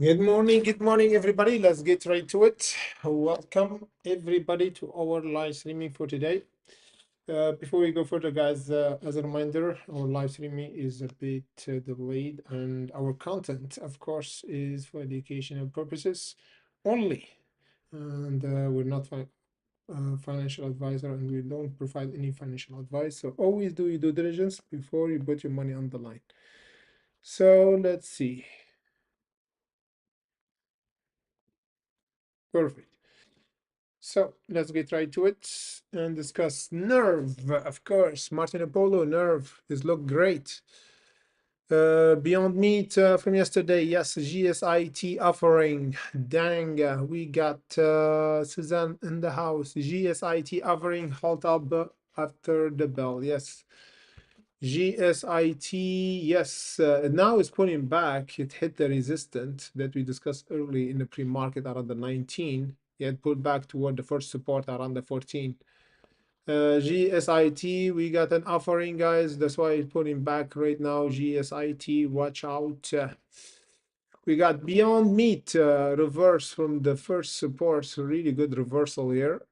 Good morning, everybody. Let's get right to it. Welcome, everybody, to our live streaming for today. Before we go further, guys, as a reminder, our live streaming is a bit delayed, and our content, of course, is for educational purposes only. And we're not financial advisor, and we don't provide any financial advice. So always do your due diligence before you put your money on the line. So let's see. Perfect. So let's get right to it and discuss Nerve. Of course, Martin Apollo, Nerve is look great. Beyond Meat from yesterday, yes, GSIT offering. Dang, we got Suzanne in the house. GSIT offering, halt up after the bell. Yes, GSIT, yes, now it's pulling back. It hit the resistance that we discussed early in the pre-market around the 19. It pulled back toward the first support around the 14. GSIT, we got an offering, guys. That's why it's pulling back right now. GSIT, watch out. We got Beyond Meat reverse from the first support. So really good reversal here.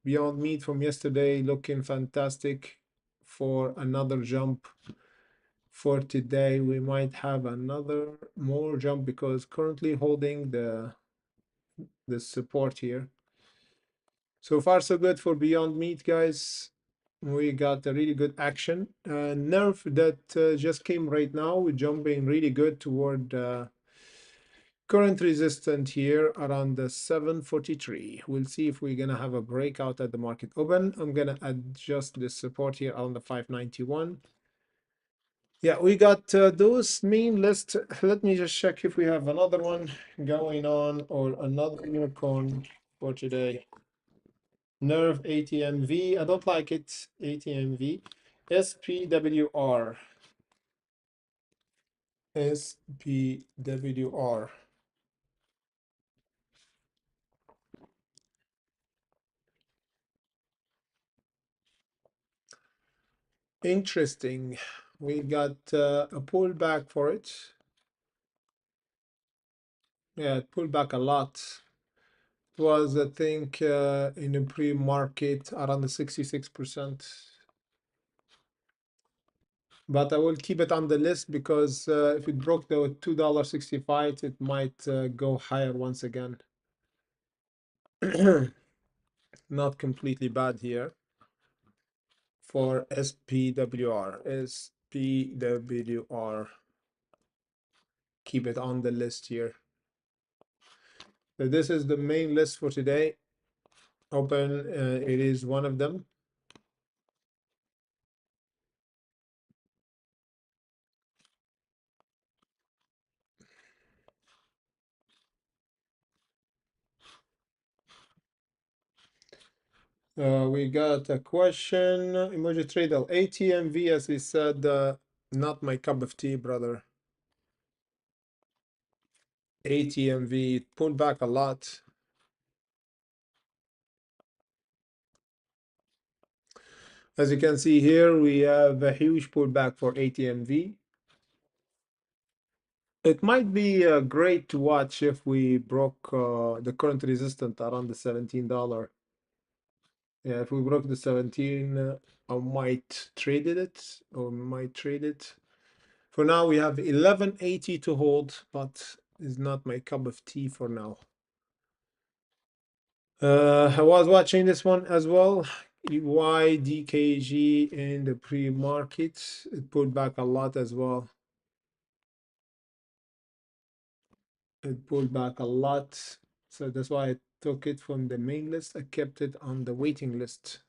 Beyond Meat from yesterday looking fantastic for another jump. For today, we might have another more jump because currently holding the support here. So far, so good for Beyond Meat, guys. We got a really good action. Nerf that just came right now, we're jumping really good toward current resistance here around the 743. We'll see if we're gonna have a breakout at the market open. I'm gonna adjust the support here on the 591. Yeah, we got those main list. Let me just check if we have another one going on or another unicorn for today. Nerve ATMV. I don't like it. ATMV. SPWR. SPWR. Interesting. We got a pullback for it. Yeah, it pulled back a lot. It was, I think, in the pre-market around the 66%. But I will keep it on the list because if it broke the $2.65, it might go higher once again. Not completely bad here for SPWR. SPWR. Keep it on the list here. So this is the main list for today. Open, it is one of them. We got a question. Emoji Trader ATMV, as we said, not my cup of tea, brother. ATMV pulled back a lot. As you can see here, we have a huge pullback for ATMV. It might be great to watch if we broke the current resistance around the $17. Yeah, if we broke the 17, I might trade it or might trade it. For now, we have 1180 to hold, but it's not my cup of tea for now. I was watching this one as well. YDKG in the pre-market, it pulled back a lot as well. It pulled back a lot, so that's why I took it from the main list. I kept it on the waiting list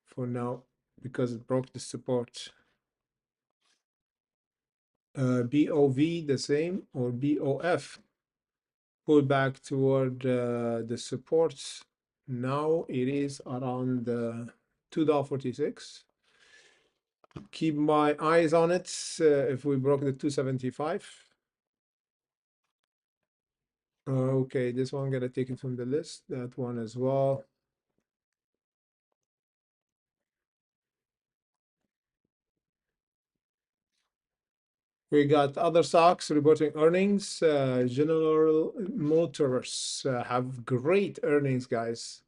for now because it broke the support. BOV the same, or BOF pulled back toward the supports. Now it is around $2.46. Keep my eyes on it if we broke the 275. Okay, this one gonna take it from the list. That one as well. We got other stocks reporting earnings. General Motors have great earnings, guys.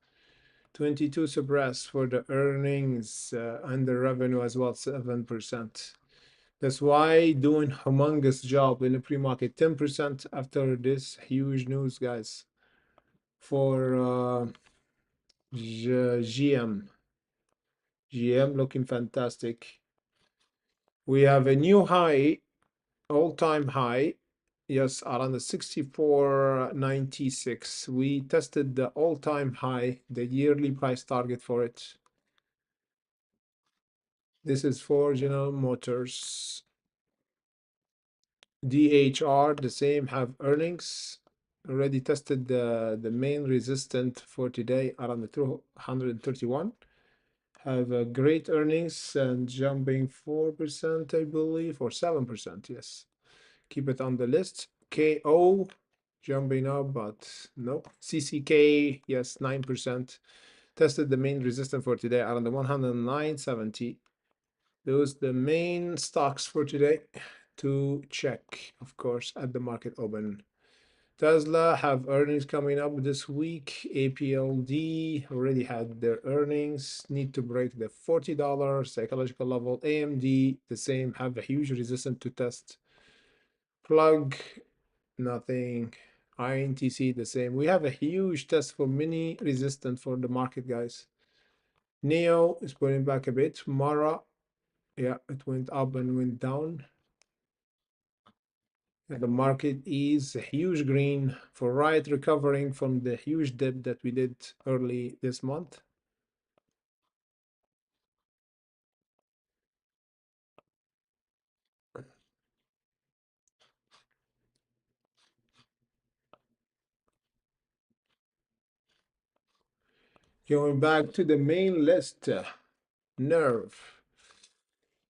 22 suppressed for the earnings and the revenue as well, 7%. That's why doing humongous job in the pre-market, 10% after this huge news, guys, for GM. GM looking fantastic. We have a new high, all-time high. Yes, around the 64.96. We tested the all-time high, the yearly price target for it. This is for General Motors. DHR, the same, have earnings. Already tested the main resistant for today around the 231. Have great earnings and jumping 4%, I believe, or 7%. Yes. Keep it on the list. KO jumping up, but no. CCK, yes, 9%. Tested the main resistance for today around the 109.70. Those the main stocks for today to check, of course, at the market open. Tesla have earnings coming up this week. APLD already had their earnings. Need to break the $40 psychological level. AMD, the same, have a huge resistance to test. Plug, nothing. INTC, the same. We have a huge test for mini resistance for the market, guys. Neo is pulling back a bit. Mara, yeah, it went up and went down. And the market is a huge green for right recovering from the huge dip that we did early this month. Going back to the main list, Nerve.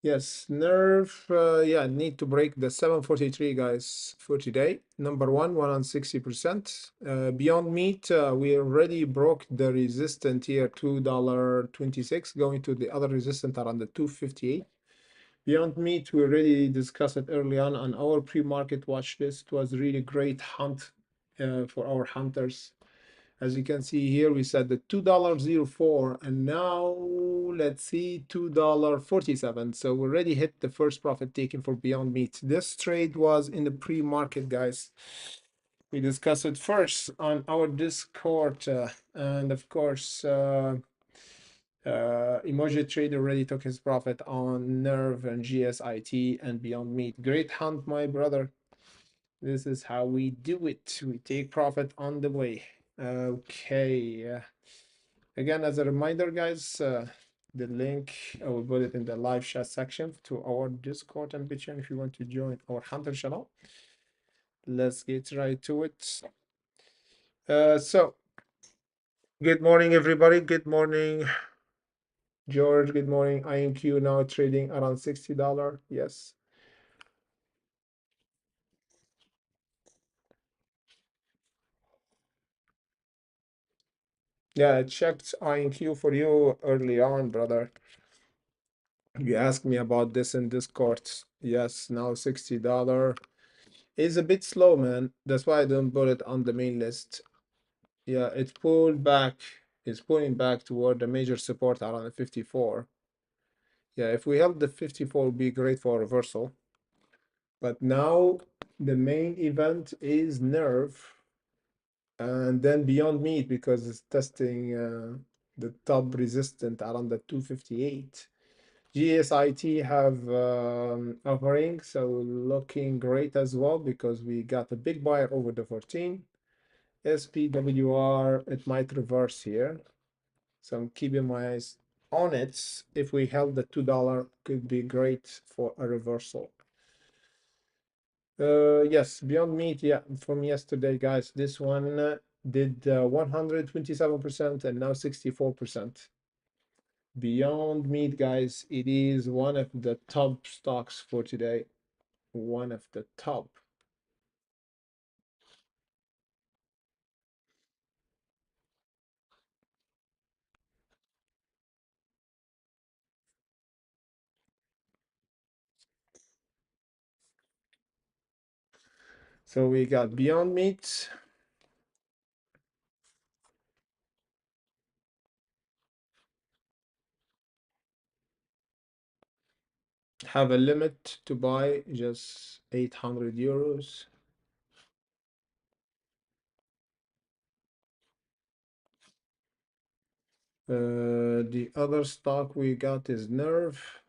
Yes, Nerve, yeah, need to break the 743, guys, for today. Number one, 160%. Beyond Meat, we already broke the resistance here, $2.26, going to the other resistance around the 258. Beyond Meat, we already discussed it early on our pre-market watch list. It was really great hunt for our hunters. As you can see here, we said the $2.04, and now let's see, $2.47. So we already hit the first profit taken for Beyond Meat. This trade was in the pre-market, guys. We discussed it first on our Discord, and of course, Emoji Trader already took his profit on Nerve and GSIT and Beyond Meat. Great hunt, my brother. This is how we do it. We take profit on the way. Okay. Again, as a reminder, guys, the link, I will put it in the live chat section to our Discord and Bitcoin if you want to join our Hunter channel. Let's get right to it. So, good morning, everybody. Good morning, George. Good morning. INQ now trading around $60. Yes. Yeah, I checked INQ for you early on, brother. You asked me about this in Discord. Yes, now $60. It's a bit slow, man. That's why I don't put it on the main list. Yeah, it pulled back. It's pulling back toward the major support around the 54. Yeah, if we held the 54, would be great for reversal. But now the main event is Nerve, and then Beyond Meat because it's testing the top resistant around the 258. GSIT have offering, so looking great as well because we got a big buyer over the 14. SPWR, it might reverse here. So I'm keeping my eyes on it. If we held the $2, could be great for a reversal. Yes, Beyond Meat, yeah, from yesterday, guys. This one did 127% and now 64%. Beyond Meat, guys, it is one of the top stocks for today. One of the top. So we got Beyond Meat. Have a limit to buy just 800 euros. The other stock we got is Nerve.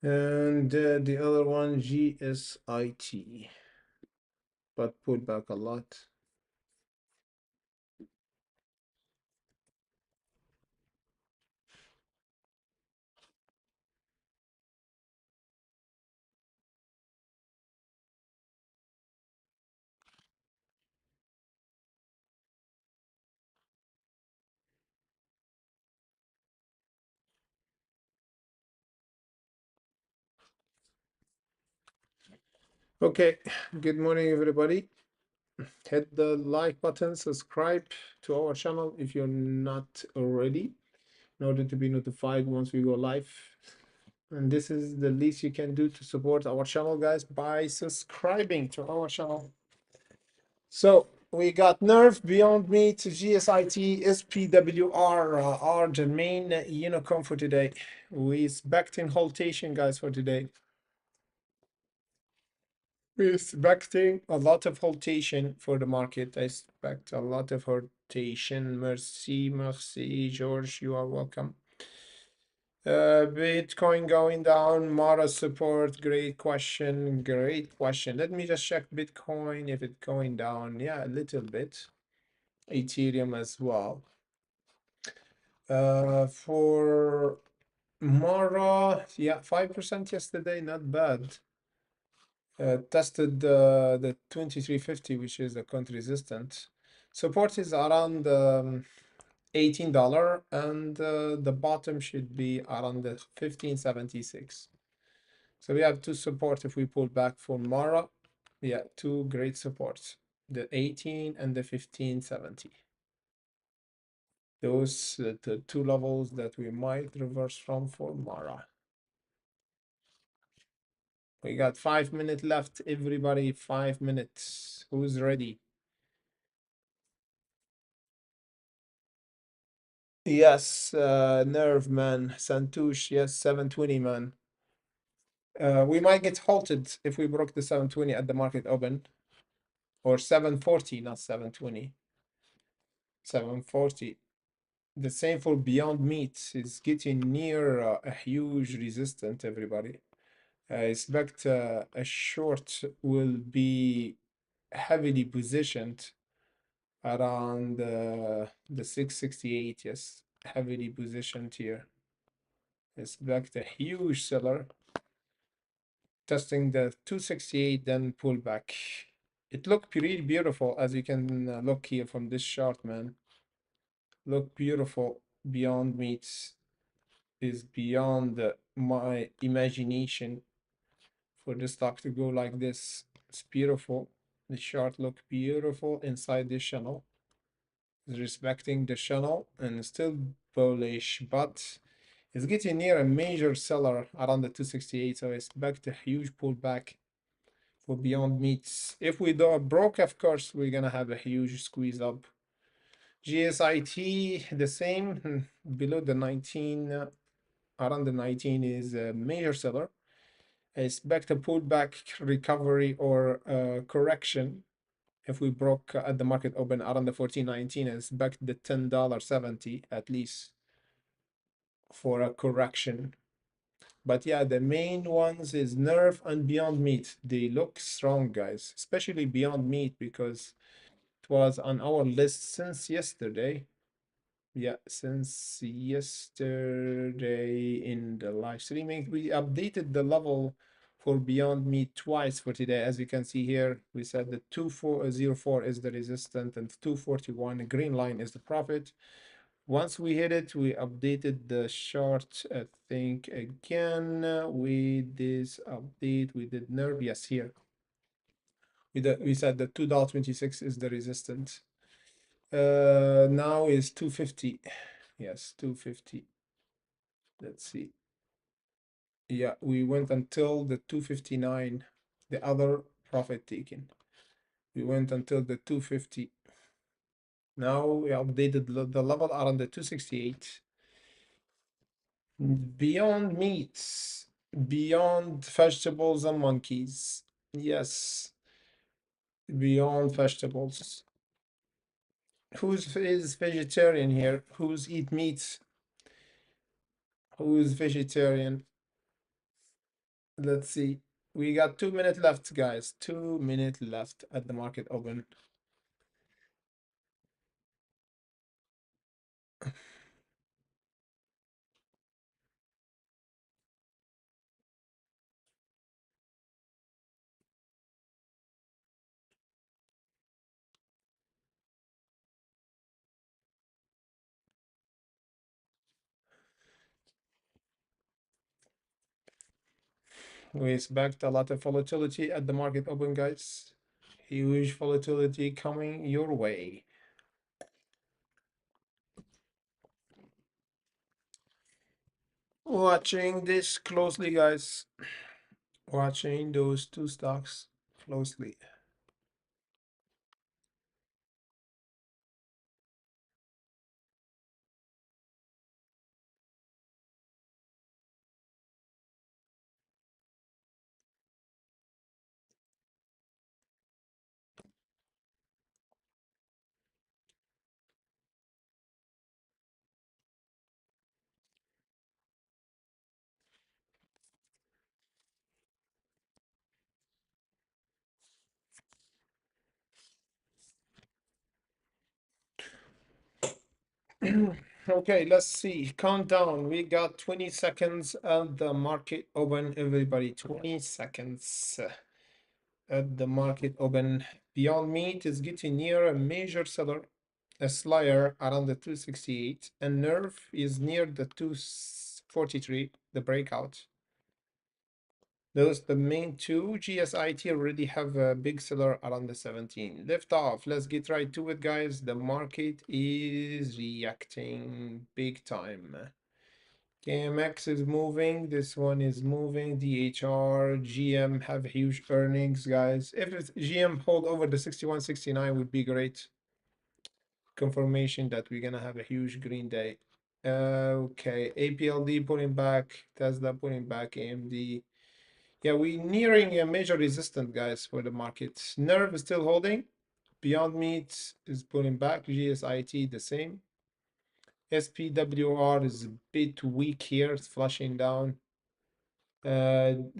And the other one, GSIT, but pulled back a lot. Okay, good morning, everybody. Hit the like button, subscribe to our channel if you're not already, in order to be notified once we go live. And this is the least you can do to support our channel, guys, by subscribing to our channel. So we got Nerve, Beyond Meat, GSIT, SPWR are the main unicorn for today. We expecting haltation, guys, for today. We're expecting a lot of haltation for the market. I expect a lot of haltation. Merci, George. You are welcome. Bitcoin going down, Mara support. Great question. Great question. Let me just check Bitcoin if it's going down. Yeah, a little bit. Ethereum as well. For Mara, yeah, 5% yesterday, not bad. Tested the 2350, which is the country resistant. Support is around $18, and the bottom should be around the 1576. So we have two support if we pull back for Mara. Yeah, two great supports, the 18 and the 1570. Those the two levels that we might reverse from for Mara. We got 5 minutes left, everybody. 5 minutes. Who's ready? Yes, Nerve man, Santouche, yes, 720 man. We might get halted if we broke the 720 at the market open, or 740, not 720. 740. The same for Beyond Meat. It's getting near a huge resistance, everybody. I expect a short will be heavily positioned around the 668. Yes, heavily positioned here. Expect a huge seller testing the 268, then pull back. It looked pretty beautiful, as you can look here from this chart, man. Look beautiful. Beyond Meats is beyond my imagination for the stock to go like this. It's beautiful. The chart look beautiful inside this channel. It's respecting the channel and still bullish, but it's getting near a major seller around the 268, so I expect a huge pullback for Beyond Meats. If we do a broke, of course, we're gonna have a huge squeeze up. GSIT, the same, below the 19, around the 19 is a major seller. I expect a pullback, recovery, or correction. If we broke at the market open around the 14.19, I expect the $10.70 at least for a correction. But yeah, the main ones is Nerve and Beyond Meat. They look strong, guys, especially Beyond Meat, because it was on our list since yesterday. Yeah, since yesterday in the live streaming, we updated the level for Beyond Meat twice for today. As you can see here, we said the 2404 is the resistance and 241 green line is the profit. Once we hit it, we updated the chart, I think again, with this update, we did nerve, yes, here. We said that $2.26 is the resistance. Now is 250. Yes, 250. Let's see. Yeah, we went until the 259, the other profit taken. We went until the 250. Now we updated the level around the 268. Beyond meats, beyond vegetables and monkeys. Yes, beyond vegetables. Who's is vegetarian here? Who's eat meat? Who's vegetarian? Let's see. We got 2 minutes left, guys. 2 minutes left at the market open. We expect a lot of volatility at the market open, guys. Huge volatility coming your way. Watching this closely, guys. Watching those two stocks closely. Okay, let's see. Countdown. We got 20 seconds at the market open, everybody. 20 seconds at the market open. Beyond Meat is getting near a major seller, a Slayer around the 268, and Nerve is near the 243, the breakout. Those the main two. GSIT already have a big seller around the 17. Lift off. Let's get right to it, guys. The market is reacting big time. KMX is moving. This one is moving. DHR, GM have huge earnings, guys. If GM hold over the 61.69 would be great. Confirmation that we're gonna have a huge green day. Okay, APLD pulling back. Tesla pulling back. AMD. Yeah, we're nearing a major resistance, guys, for the market. Nerve is still holding. Beyond Meat is pulling back. GSIT the same. SPWR is a bit weak here. It's flushing down. YDKG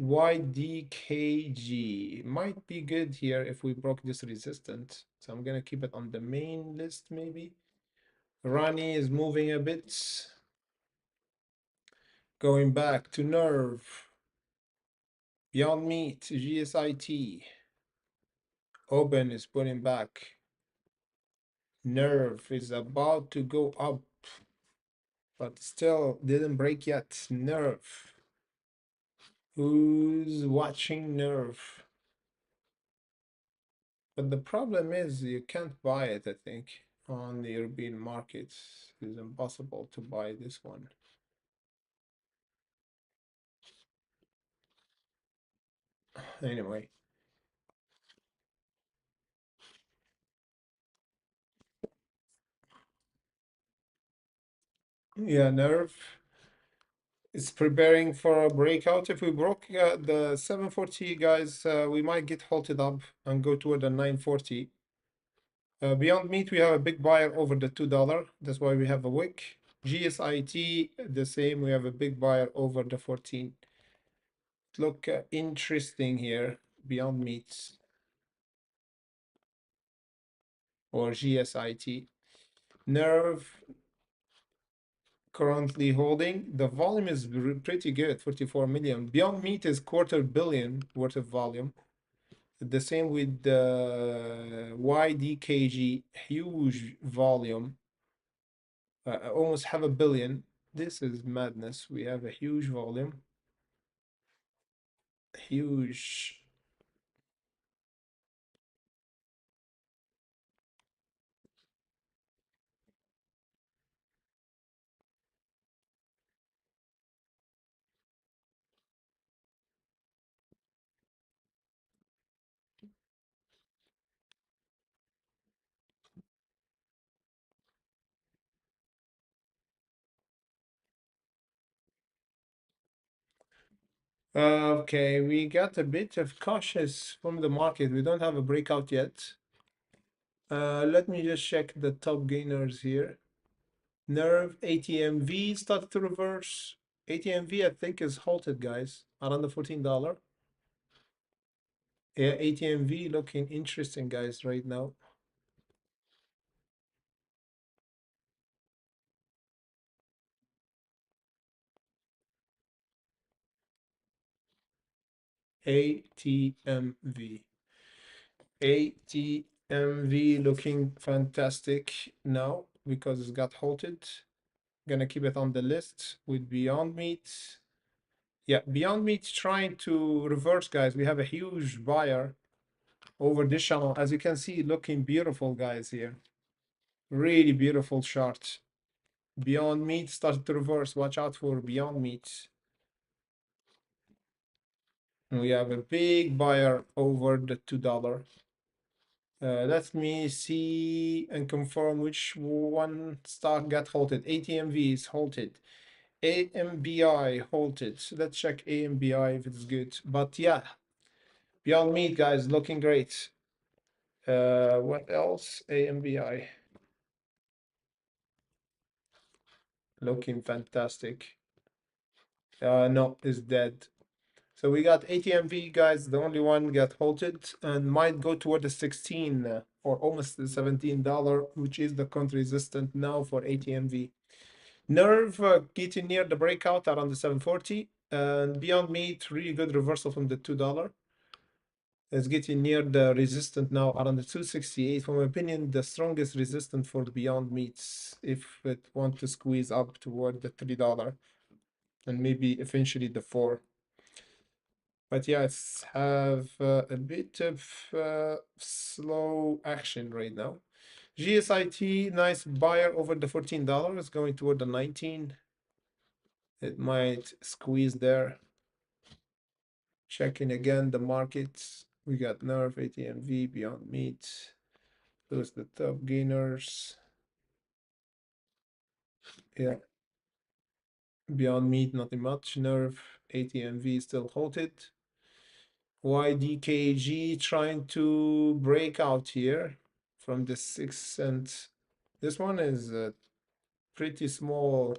might be good here if we broke this resistance. So I'm gonna keep it on the main list, maybe. Rani is moving a bit. Going back to Nerve. Beyond Meat, GSIT. Open is pulling back. Nerve is about to go up, but still didn't break yet. Nerve. Who's watching Nerve? But the problem is you can't buy it, I think, on the European markets. It's impossible to buy this one. Anyway. Yeah, Nerve is preparing for a breakout. If we broke the 740, guys, we might get halted up and go toward the 940. Beyond Meat, we have a big buyer over the $2. That's why we have a wick. GSIT, the same. We have a big buyer over the 14. Look interesting here. Beyond Meat or GSIT. Nerve currently holding. The volume is pretty good, 44 million. Beyond Meat is quarter billion worth of volume. The same with the YDKG, huge volume, almost half a billion. This is madness. We have a huge volume, huge. Okay, we got a bit of cautious from the market. We don't have a breakout yet. Let me just check the top gainers here. Nerve, ATMV started to reverse. ATMV, I think, is halted, guys, around the $14. Yeah, ATMV looking interesting, guys, right now. ATMV. ATMV looking fantastic now because it's got halted. Gonna keep it on the list with Beyond Meat. Yeah, Beyond Meat trying to reverse, guys. We have a huge buyer over this channel. As you can see, looking beautiful, guys, here. Really beautiful chart. Beyond Meat started to reverse. Watch out for Beyond Meat. We have a big buyer over the $2. Let me see and confirm which one stock got halted. ATMV is halted. AMBI halted. So let's check AMBI if it's good. But yeah, Beyond Meat, guys, looking great. What else? AMBI. Looking fantastic. No, is dead. So we got ATMV, guys, the only one got halted and might go toward the 16 or almost the $17, which is the country resistant now for ATMV. Nerve getting near the breakout around the 740. And Beyond Meat, really good reversal from the $2. It's getting near the resistant now around the 268. For my opinion, the strongest resistance for Beyond Meats if it want to squeeze up toward the $3 and maybe eventually the 4. But yeah, it's have a bit of slow action right now. GSIT, nice buyer over the $14, going toward the 19. It might squeeze there. Checking again the markets. We got Nerve, ATMV, Beyond Meat. Those the top gainers. Yeah. Beyond Meat, nothing much. Nerve, ATMV still halted. YDKG trying to break out here from the 6 cent. This one is a pretty small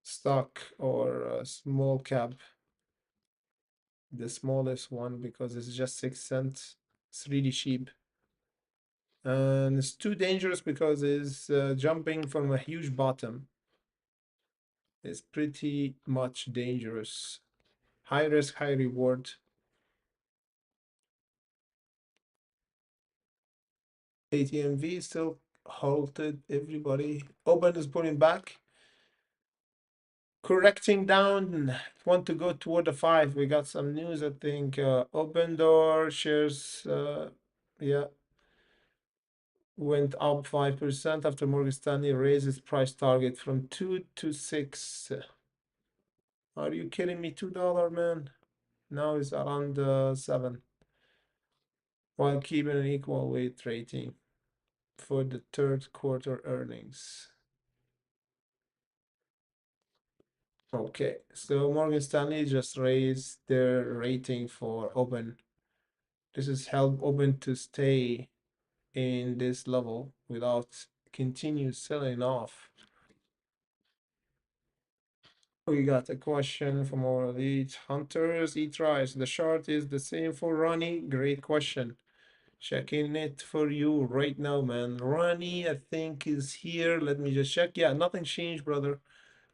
stock or a small cap. The smallest one because it's just 6 cents. It's really cheap. And it's too dangerous because it's jumping from a huge bottom. It's pretty much dangerous. High risk, high reward. ATMV still halted everybody. Open is pulling back. Correcting down. Want to go toward the 5. We got some news, I think. Open Door shares, yeah, went up 5% after Morgan Stanley raised its price target from 2 to 6. Are you kidding me? $2, man. Now it's around 7. While keeping an equal weight rating for the third quarter earnings. Okay, so Morgan Stanley just raised their rating for Open. This has helped Open to stay in this level without continue selling off. We got a question from our elite hunters. Eat rice. The chart is the same for Ronnie. Great question. Checking it for you right now, man. Ronnie, I think, is here. Let me just check. Yeah, nothing changed, brother.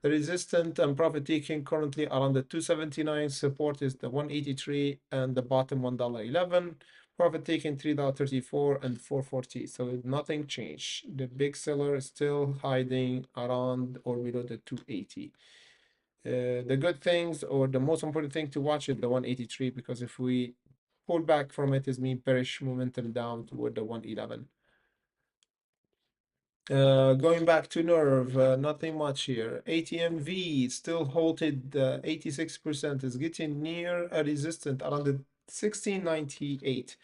The resistance and profit taking currently around the 279. Support is the 183 and the bottom $1.11. Profit taking $3.34 and 440. So nothing changed. The big seller is still hiding around or below the 280. The good things or the most important thing to watch is the 183 because if we pull back from it is mean bearish momentum down toward the 111. Going back to Nerve, nothing much here. ATMV still halted 86%, is getting near a resistance around the 1698.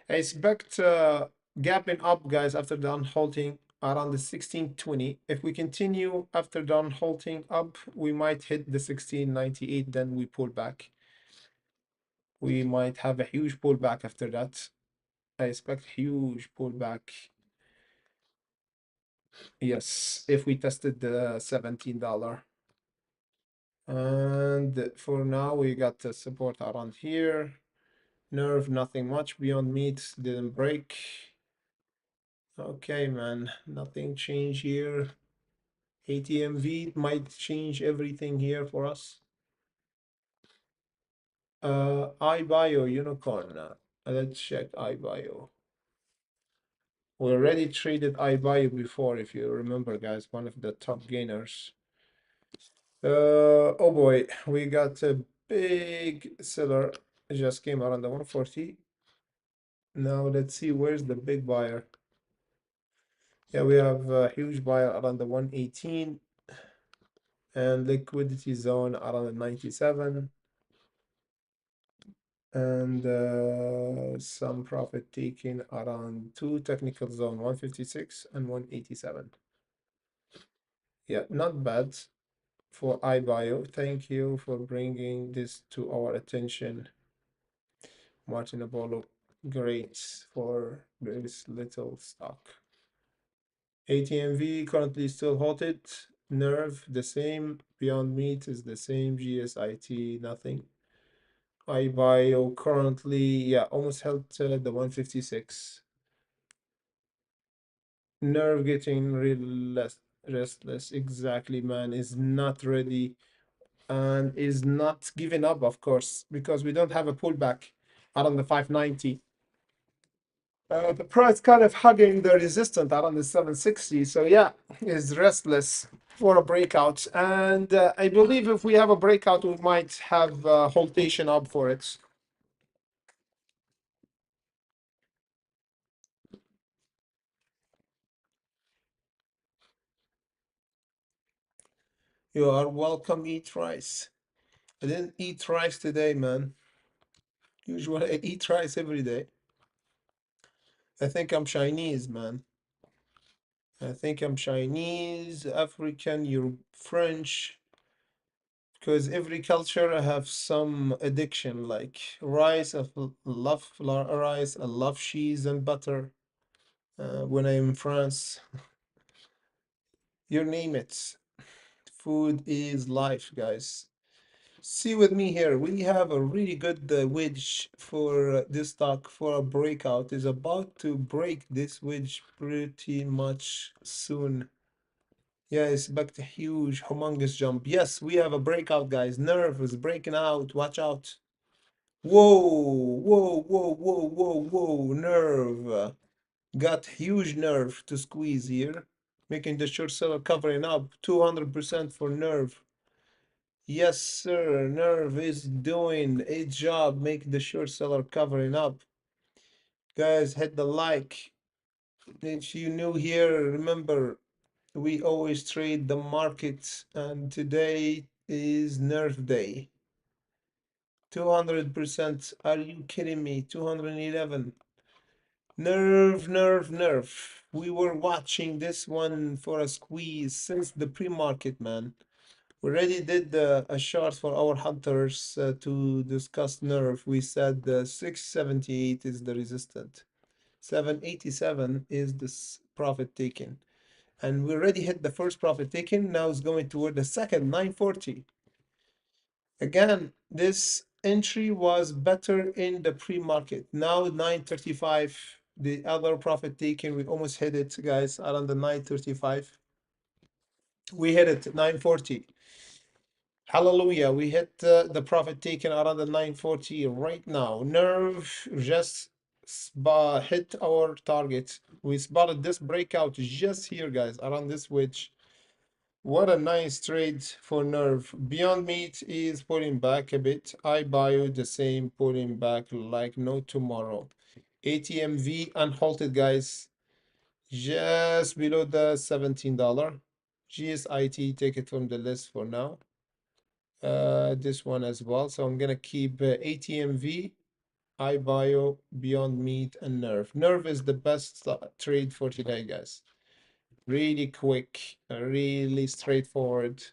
I expect gapping up, guys, after down halting around the 1620. If we continue after down halting up, we might hit the 1698, then we pull back. We might have a huge pullback after that. I expect huge pullback. Yes, if we tested the $17. And for now, we got the support around here. Nerve, nothing much. Beyond Meat didn't break. Okay, man, nothing changed here. ATMV might change everything here for us. iBio Unicorn. Let's check iBio. We already traded iBio before, if you remember, guys, one of the top gainers. Oh boy, we got a big seller. It just came around the 140. Now let's see where's the big buyer. Yeah, we have a huge buyer around the 118 and liquidity zone around the 97 and some profit taking around two technical zone 156 and 187. Yeah, not bad for iBio. Thank you for bringing this to our attention, Martin Apollo. Great for this little stock. ATMV currently still halted. Nerve the same. Beyond Meat is the same. GSIT nothing. iBio currently, yeah, almost held the 156. Nerve getting real restless. Exactly, man. Is not ready and is not giving up, of course, because we don't have a pullback around the 590. The price kind of hugging the resistance around the 760. So yeah, is restless for a breakout. And I believe if we have a breakout, we might have a haltation up for it. You are welcome, eat rice. I didn't eat rice today, man. Usually I eat rice every day. I think I'm Chinese, man. I think I'm Chinese, African, Europe, French, because every culture have some addiction. Like rice, I love rice, I love cheese and butter. When I'm in France, you name it. Food is life, guys. See with me here, we have a really good wedge for this stock for a breakout. Is about to break this wedge pretty much soon. Yeah, expect a huge, humongous jump. Yes, we have a breakout, guys. Nerve is breaking out. Watch out. Whoa, whoa, whoa, whoa, whoa, whoa. Nerve. Got huge nerve to squeeze here. Making the short seller covering up. 200% for Nerve. Yes, sir. Nerve is doing a job. Make the short seller covering up. Guys, hit the like. If you new here, remember, we always trade the markets, and today is Nerve Day. 200%. Are you kidding me? 211. Nerve, nerve, nerve. We were watching this one for a squeeze since the pre-market, man. We already did a short for our hunters to discuss nerve. We said 678 is the resistant. 787 is this profit taken. And we already hit the first profit taken. Now it's going toward the second, 940. Again, this entry was better in the pre-market. Now 935. The other profit taken, we almost hit it, guys, around the 935. We hit it 940. Hallelujah. We hit the profit taken around the 940 right now. Nerve just hit our target. We spotted this breakout just here, guys, around this wedge. What a nice trade for Nerve. Beyond Meat is pulling back a bit. iBio the same, pulling back like no tomorrow. ATMV unhalted, guys, just below the $17. GSIT, take it from the list for now. This one as well. So I'm gonna keep ATMV, iBio, Beyond Meat, and Nerve. Nerve is the best trade for today, guys. Really quick, really straightforward.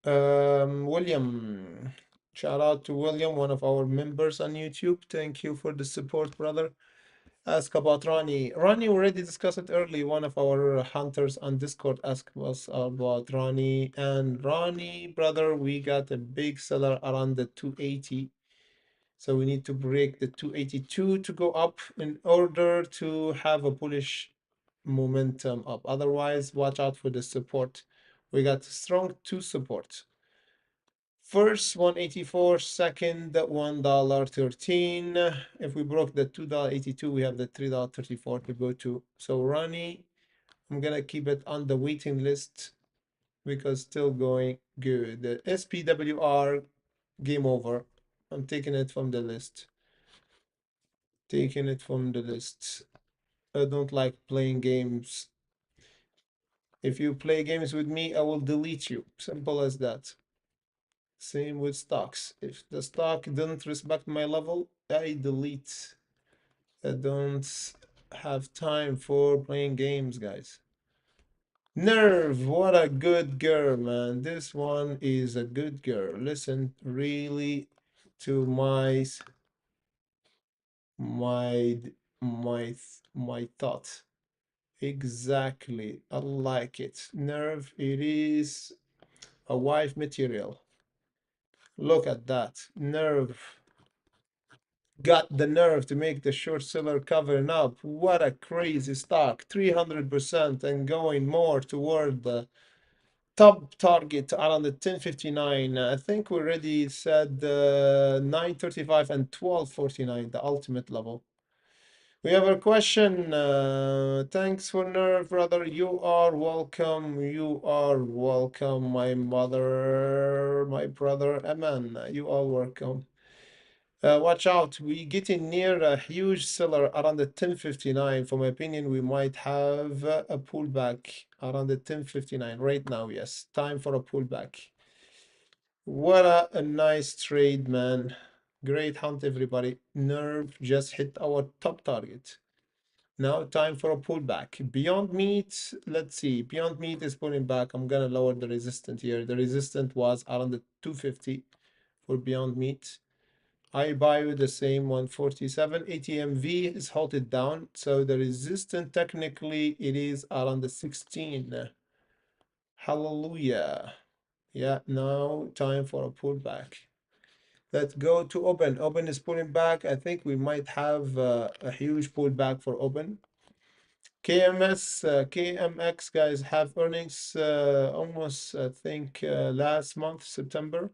William, shout out to William, one of our members on YouTube. Thank you for the support, brother. Ask about Ronnie. Ronnie already discussed it early. One of our hunters on Discord asked us about Ronnie. And Ronnie, brother, we got a big seller around the 280. So we need to break the 282 to go up in order to have a bullish momentum up. Otherwise, watch out for the support. We got strong two support. First 184, second $1.13. If we broke the $2.82, we have the $3.34 to go to. So Ronnie, I'm gonna keep it on the waiting list because still going good. The SPWR, game over. I'm taking it from the list. Taking it from the list. I don't like playing games. If you play games with me, I will delete you. Simple as that. Same with stocks. If the stock doesn't respect my level, I delete. I don't have time for playing games, guys. Nerve, what a good girl, man. This one is a good girl. Listen really to my my thought. Exactly. I like it. Nerve, it is a wife material. Look at that. Nerve got the nerve to make the short seller covering up. What a crazy stock. 300% and going more toward the top target around the 1059. I think we already said 935 and 1249, the ultimate level. We have a question. Thanks for nerve, brother. You are welcome. You are welcome, my mother, my brother. Aman, you are welcome. Watch out, we getting near a huge seller around the 1059. For my opinion, we might have a pullback around the 1059 right now. Yes, time for a pullback. What a nice trade, man. Great hunt, everybody. Nerve just hit our top target. Now time for a pullback. Beyond Meat, let's see. Beyond Meat is pulling back. I'm gonna lower the resistance here. The resistance was around the 250 for Beyond Meat. iBio the same 147. ATMV is halted down. So the resistance technically it is around the 16. Hallelujah. Yeah, now time for a pullback. Let's go to Open. Open is pulling back. I think we might have a huge pullback for Open. KMX guys have earnings almost I think last month, September.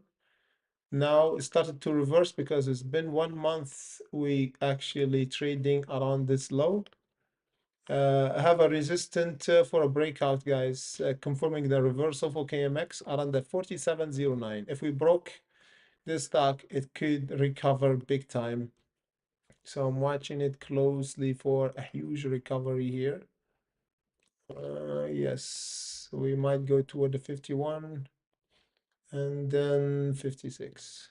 Now it started to reverse because it's been 1 month we actually trading around this low. I have a resistant for a breakout, guys, confirming the reversal for KMX around the 4709. If we broke this stock, it could recover big time. So I'm watching it closely for a huge recovery here. Yes, we might go toward the 51 and then 56.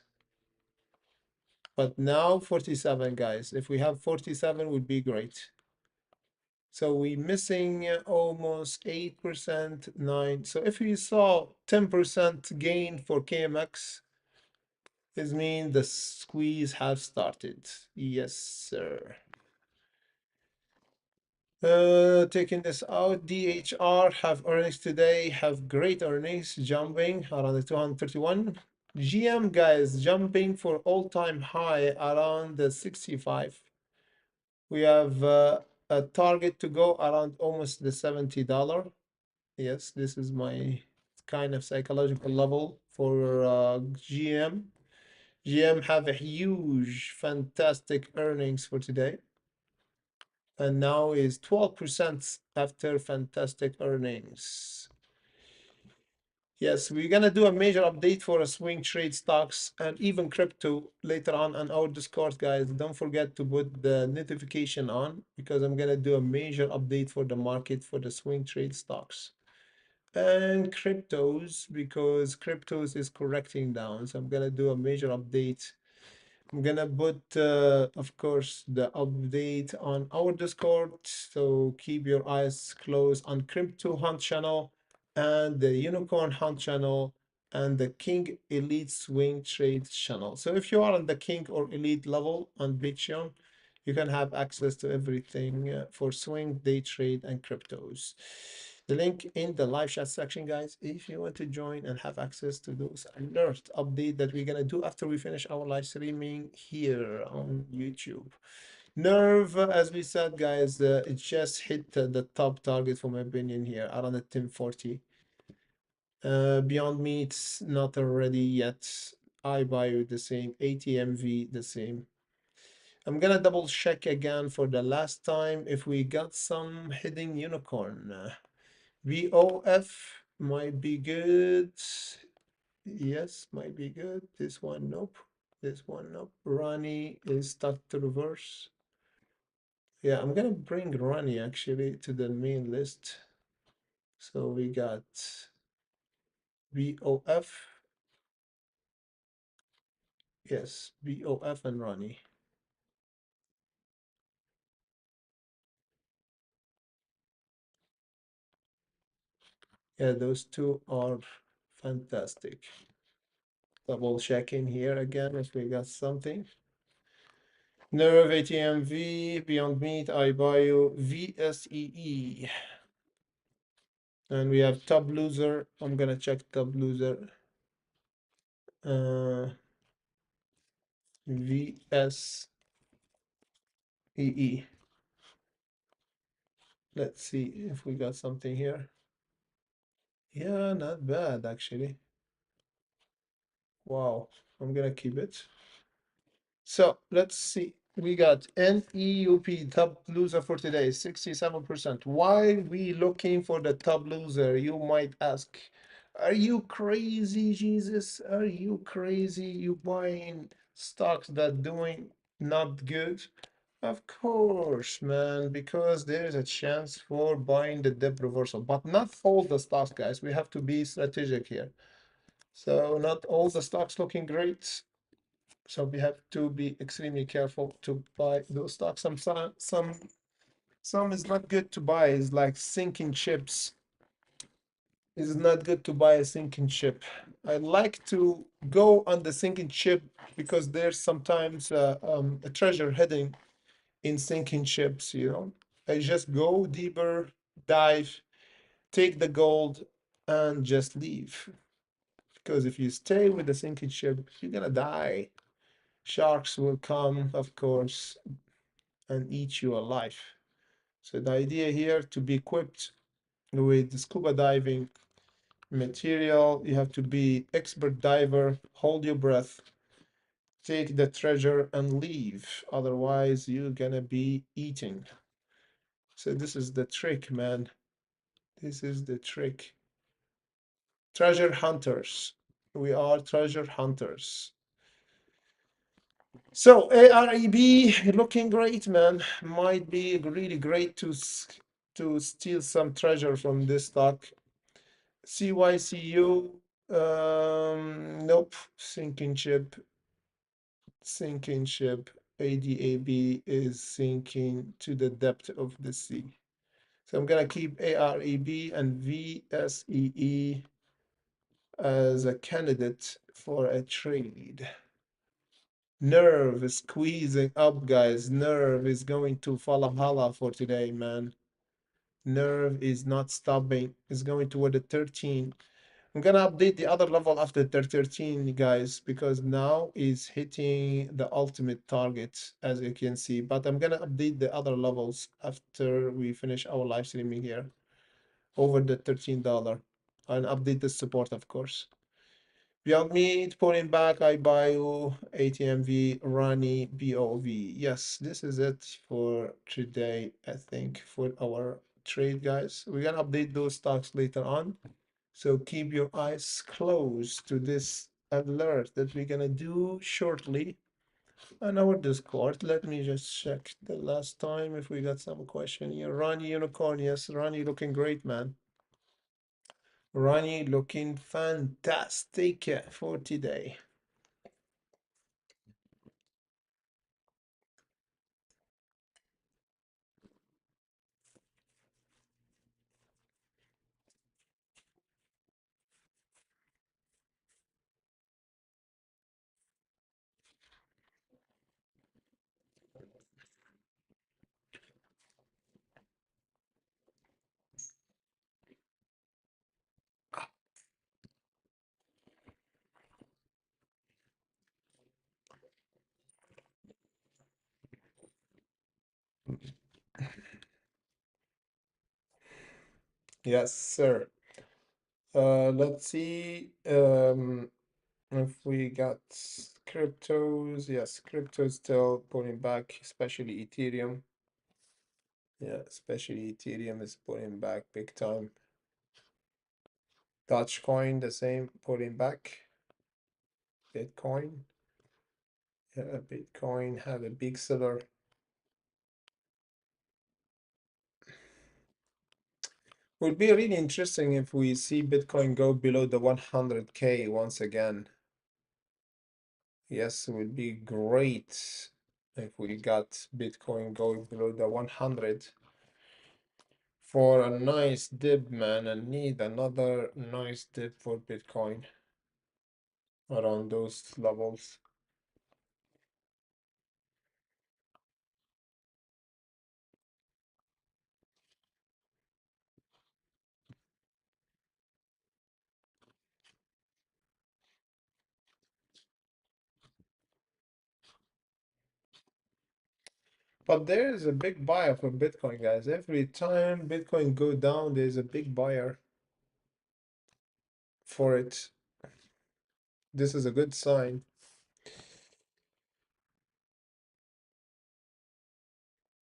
But now 47, guys. If we have 47 would be great. So we missing almost 8%, 9. So if we saw 10% gain for KMX, this means the squeeze has started. Yes, sir. Taking this out, DHR have earnings today, have great earnings, jumping around the 231. GM, guys, jumping for all-time high around the 65. We have a target to go around almost the $70. Yes, this is my kind of psychological level for GM. GM have a huge, fantastic earnings for today, and now is 12% after fantastic earnings. Yes, we're gonna do a major update for a swing trade stocks and even crypto later on our Discord, guys. Don't forget to put the notification on because I'm gonna do a major update for the market for the swing trade stocks and cryptos because cryptos is correcting down. So I'm gonna do a major update. I'm gonna put, of course, the update on our Discord. So keep your eyes closed on Crypto Hunt channel and the Unicorn Hunt channel and the King Elite Swing Trade channel. So if you are on the King or Elite level on Patreon, you can have access to everything for swing, day trade, and cryptos. The link in the live chat section, guys, if you want to join and have access to those alert update that we're gonna do after we finish our live streaming here on YouTube. Nerve, as we said, guys, it just hit the top target for my opinion here around the 1040. Beyond Meat's not ready yet. iBio the same, ATMV the same. I'm gonna double check again for the last time if we got some hidden unicorn. VOF might be good. Yes, might be good. This one, nope. This one, nope. Rani is stuck to reverse. Yeah, I'm gonna bring Rani actually to the main list. So we got VOF. Yes, VOF and Rani. Yeah, those two are fantastic. Double checking here again if we got something. Nerve, ATMV, Beyond Meat, iBio, VSEE. And we have Top Loser. I'm gonna check Top Loser. VSEE. Let's see if we got something here. Yeah, not bad actually. Wow, I'm gonna keep it. So let's see. We got NEUP top loser for today, 67%. Why we looking for the top loser? You might ask. Are you crazy, Jesus? Are you crazy? You buying stocks that doing not good? Of course, man, because there is a chance for buying the dip reversal, but not all the stocks, guys. We have to be strategic here. So not all the stocks looking great. So we have to be extremely careful to buy those stocks. Some is not good to buy. It's like sinking chips. It's not good to buy a sinking chip. I like to go on the sinking chip because there's sometimes a treasure hidden in sinking chips, you know. I just go deeper, dive, take the gold, and just leave. Because if you stay with the sinking ship, you're gonna die. Sharks will come, of course, and eat you alive. So the idea here to be equipped with scuba diving material, you have to be expert diver, hold your breath, take the treasure and leave. Otherwise, you're gonna be eating. So this is the trick, man. This is the trick. Treasure hunters. We are treasure hunters. So AREB looking great, man. Might be really great to steal some treasure from this stock. CYCU, nope. Sinking ship, sinking ship. ADAB is sinking to the depth of the sea. So I'm gonna keep AREB and VSEE as a candidate for a trade. Nerve is squeezing up, guys. Nerve is going to Valhalla for today, man. Nerve is not stopping. It's going toward the 13. I'm gonna update the other level after the 13, guys, because now is hitting the ultimate target, as you can see. But I'm gonna update the other levels after we finish our live streaming here over the $13 and update the support, of course. Beyond Meat, pulling back, iBio, ATMV, Rani, BOV. Yes, this is it for today, I think, for our trade, guys. We're gonna update those stocks later on. So keep your eyes closed to this alert that we're gonna do shortly on our Discord. Let me just check the last time if we got some question here. Ronnie Unicorn, yes, Ronnie looking great, man. Ronnie looking fantastic for today. Yes, sir. Let's see if we got cryptos. Yes, crypto is still pulling back, especially Ethereum. Yeah, especially Ethereum is pulling back big time. Dogecoin, the same, pulling back. Bitcoin. Yeah, Bitcoin had a big seller. Would be really interesting if we see Bitcoin go below the 100K once again. Yes, it would be great if we got Bitcoin going below the 100 for a nice dip, man. I need another nice dip for Bitcoin around those levels. But there is a big buyer for Bitcoin, guys. Every time Bitcoin go down, there's a big buyer for it. This is a good sign.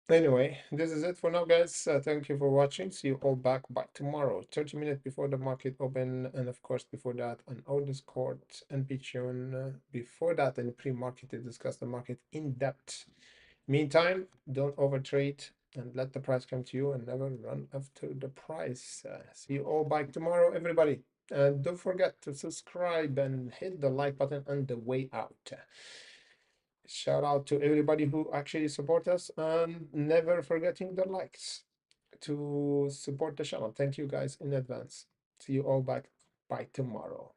Anyway, this is it for now, guys. Thank you for watching. See you all back by tomorrow, 30 minutes before the market open, and of course before that on our Discord and Patreon. Before that, in pre-market to discuss the market in depth. Meantime, don't overtrade and let the price come to you and never run after the price. See you all back tomorrow, everybody. And don't forget to subscribe and hit the like button on the way out. Shout out to everybody who actually support us and never forgetting the likes to support the channel. Thank you guys in advance. See you all back by tomorrow.